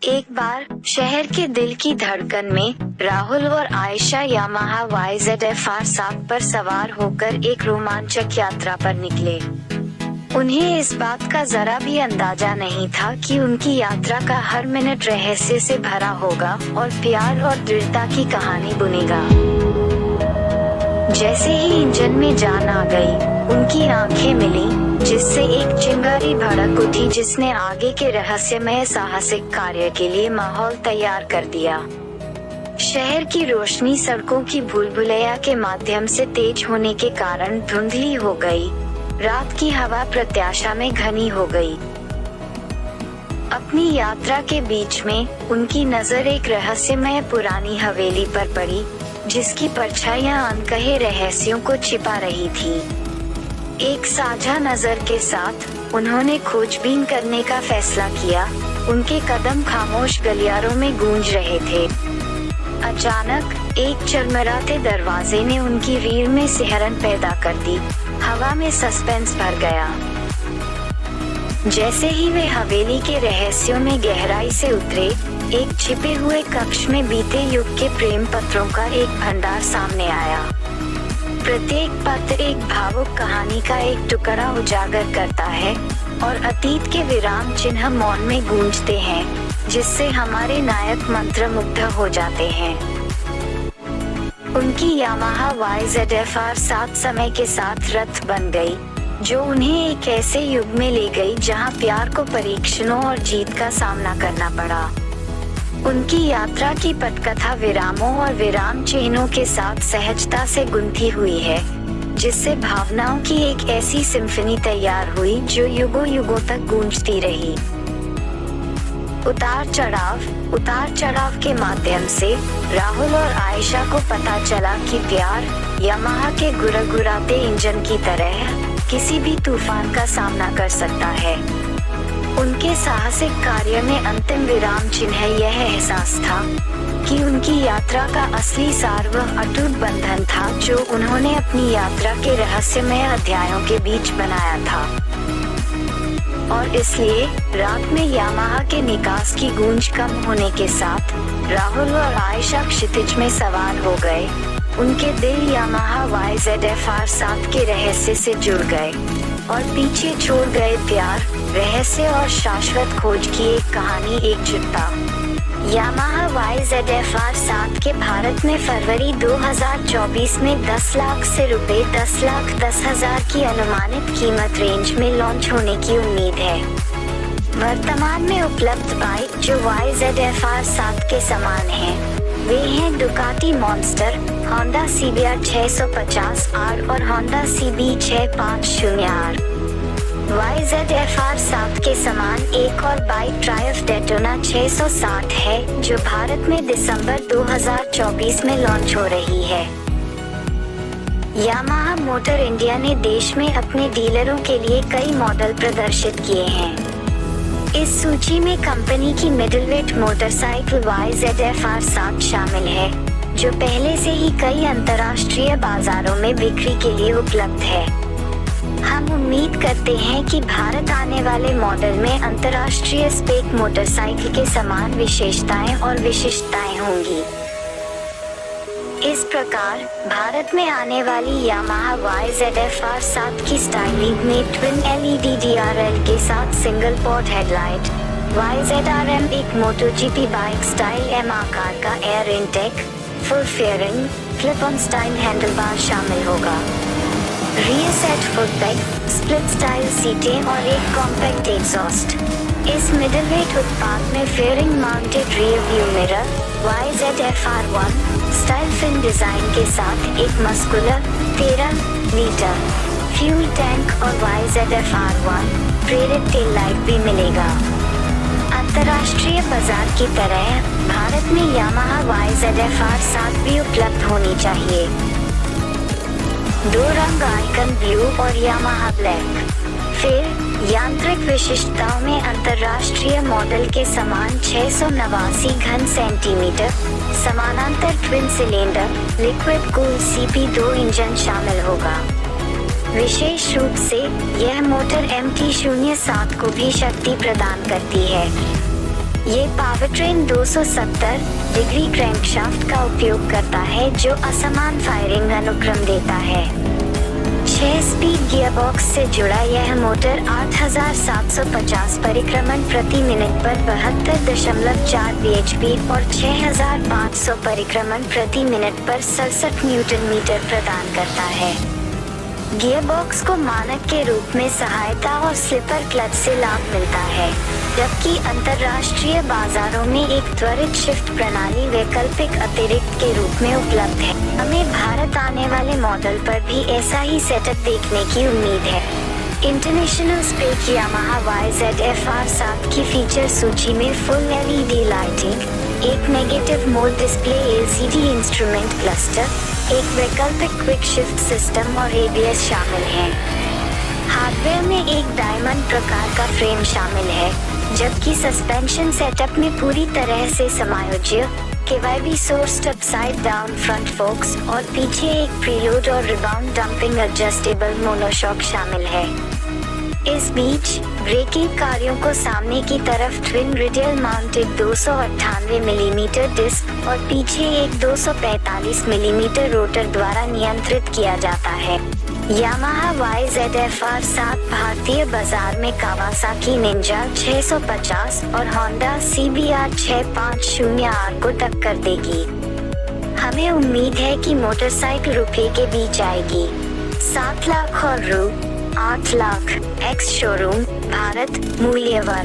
एक बार शहर के दिल की धड़कन में राहुल और आयशा यामाहा YZF-R7 पर सवार होकर एक रोमांचक यात्रा पर निकले। उन्हें इस बात का जरा भी अंदाजा नहीं था कि उनकी यात्रा का हर मिनट रहस्य से भरा होगा और प्यार और दृढ़ता की कहानी बुनेगा। जैसे ही इंजन में जान आ गई, उनकी आंखें मिली, जिससे एक चिंगारी भड़क उठी जिसने आगे के रहस्यमय साहसिक कार्य के लिए माहौल तैयार कर दिया। शहर की रोशनी सड़कों की भूलभुलैया के माध्यम से तेज होने के कारण धुंधली हो गई। रात की हवा प्रत्याशा में घनी हो गई। अपनी यात्रा के बीच में उनकी नजर एक रहस्यमय पुरानी हवेली पर पड़ी, जिसकी परछाइयां अनकहे रहस्यों को छिपा रही थी। एक साझा नजर के साथ उन्होंने खोजबीन करने का फैसला किया। उनके कदम खामोश गलियारों में गूंज रहे थे। अचानक एक चरमराते दरवाजे ने उनकी रीढ़ में सिहरन पैदा कर दी। हवा में सस्पेंस भर गया। जैसे ही वे हवेली के रहस्यों में गहराई से उतरे, एक छिपे हुए कक्ष में बीते युग के प्रेम पत्रों का एक भंडार सामने आया। प्रत्येक पत्र एक भावुक कहानी का एक टुकड़ा उजागर करता है और अतीत के विराम चिन्ह मौन में गूंजते हैं, जिससे हमारे नायक मंत्रमुग्ध हो जाते हैं। उनकी यामाहा YZF-R7 समय के साथ रथ बन गई, जो उन्हें एक ऐसे युग में ले गई जहां प्यार को परीक्षणों और जीत का सामना करना पड़ा। उनकी यात्रा की पटकथा विरामों और विराम चिन्हों के साथ सहजता से गुंथी हुई है, जिससे भावनाओं की एक ऐसी सिम्फनी तैयार हुई जो युगों युगों तक गूंजती रही। उतार चढ़ाव के माध्यम से राहुल और आयशा को पता चला कि प्यार यामाहा के गुरगुराते इंजन की तरह किसी भी तूफान का सामना कर सकता है। उनके साहसिक कार्य में अंतिम विराम चिन्ह यह एहसास था कि उनकी यात्रा का असली सार वह अटूट बंधन था जो उन्होंने अपनी यात्रा के रहस्यमय अध्यायों के बीच बनाया था। और इसलिए रात में यामाहा के निकास की गूंज कम होने के साथ राहुल और आयशा क्षितिज में सवार हो गए। उनके दिल यामाहा YZF-R7 के रहस्य से जुड़ गए और पीछे छोड़ गए प्यार, रहस्य और शाश्वत खोज की एक कहानी एकजुटता। यामाहा YZF-R7 के भारत में फरवरी 2024 में 10 लाख से रुपए 10,10,000 की अनुमानित कीमत रेंज में लॉन्च होने की उम्मीद है। वर्तमान में उपलब्ध बाइक जो YZF-R7 के समान हैं, वे हैं Ducati monster, Honda CBR 650R और होंडा CB 650R। YZF-R7 के समान एक और बाइक ट्रायम्फ डेटोना 660 है, जो भारत में दिसंबर 2024 में लॉन्च हो रही है। यामाहा मोटर इंडिया ने देश में अपने डीलरों के लिए कई मॉडल प्रदर्शित किए हैं। इस सूची में कंपनी की मिडिलवेट मोटरसाइकिल YZF-R7 शामिल है, जो पहले से ही कई अंतर्राष्ट्रीय बाजारों में बिक्री के लिए उपलब्ध है। हम उम्मीद करते हैं कि भारत आने वाले मॉडल में अंतर्राष्ट्रीय स्पेक मोटरसाइकिल के समान विशेषताएं और विशिष्टताएं होंगी। इस प्रकार भारत में आने वाली यामाहा YZF-R7 की स्टाइलिंग में ट्विन LED DRL के साथ सिंगल पॉड हेडलाइट, YZRM एक MotoGP बाइक स्टाइल M आकार का air intake, full fairing, flip on style handlebar शामिल होगा। Rear set footpeg, split style सीटें और एक कॉम्पैक्ट एग्जॉस्ट। इस मिडलवेट उत्पाद में fairing mounted rear view mirror, YZF-R1 style fin design के साथ एक मस्कुलर 13 लीटर फ्यूल टैंक और YZF-R1 प्रेरित टेल लाइट भी मिलेगा। अंतर्राष्ट्रीय बाजार की तरह भारत में यामाहा YZF-R7 भी उपलब्ध होनी चाहिए। 2 रंग आइकन ब्लू और यामाहा ब्लैक। फिर यांत्रिक विशिष्टताओं में अंतर्राष्ट्रीय मॉडल के समान 689 घन सेंटीमीटर समानांतर twin cylinder liquid cool CP2 engine शामिल होगा। विशेष रूप से यह मोटर MT-07 को भी शक्ति प्रदान करती है। ये पावरट्रेन 270 डिग्री क्रैंकशाफ्ट का उपयोग करता है जो असमान फायरिंग अनुक्रम देता है। 6 स्पीड गियरबॉक्स से जुड़ा यह मोटर 8,750 परिक्रमण प्रति मिनट पर 72.4 bhp और 6,500 परिक्रमण प्रति मिनट पर 67 न्यूटन मीटर प्रदान करता है। गियरबॉक्स को मानक के रूप में सहायता और स्लिपर क्लच से लाभ मिलता है, जबकि अंतर्राष्ट्रीय बाजारों में एक त्वरित शिफ्ट प्रणाली वैकल्पिक अतिरिक्त के रूप में उपलब्ध है। हमें भारत आने वाले मॉडल पर भी ऐसा ही सेटअप देखने की उम्मीद है। इंटरनेशनल स्पेक यामाहा YZF-R7 की फीचर सूची में फुल LED लाइटिंग, एक negative mode display LCD instrument cluster, एक वैकल्पिक क्विक शिफ्ट सिस्टम और ABS शामिल है। हार्डवेयर में एक डायमंड प्रकार का फ्रेम शामिल है, जबकि सस्पेंशन सेटअप में पूरी तरह से समायोज्य KYB sourced upside down front focus और पीछे एक प्रीलोड और रिबाउंड डंपिंग एडजस्टेबल मोनोशॉक शामिल है। इस बीच ब्रेकिंग कार्यों को सामने की तरफ twin radial mounted 298 millimetre disc और पीछे एक 245 मिलीमीटर रोटर द्वारा नियंत्रित किया जाता है। यामाहा YZF-R7 भारतीय बाजार में कावासाकी निंजा 650 और होंडा CBR 650R को टक्कर देगी। हमें उम्मीद है कि मोटरसाइकिल रुपये के बीच आएगी। 7 लाख और रु. 8 लाख एक्स शोरूम भारत मूल्य वर्ग।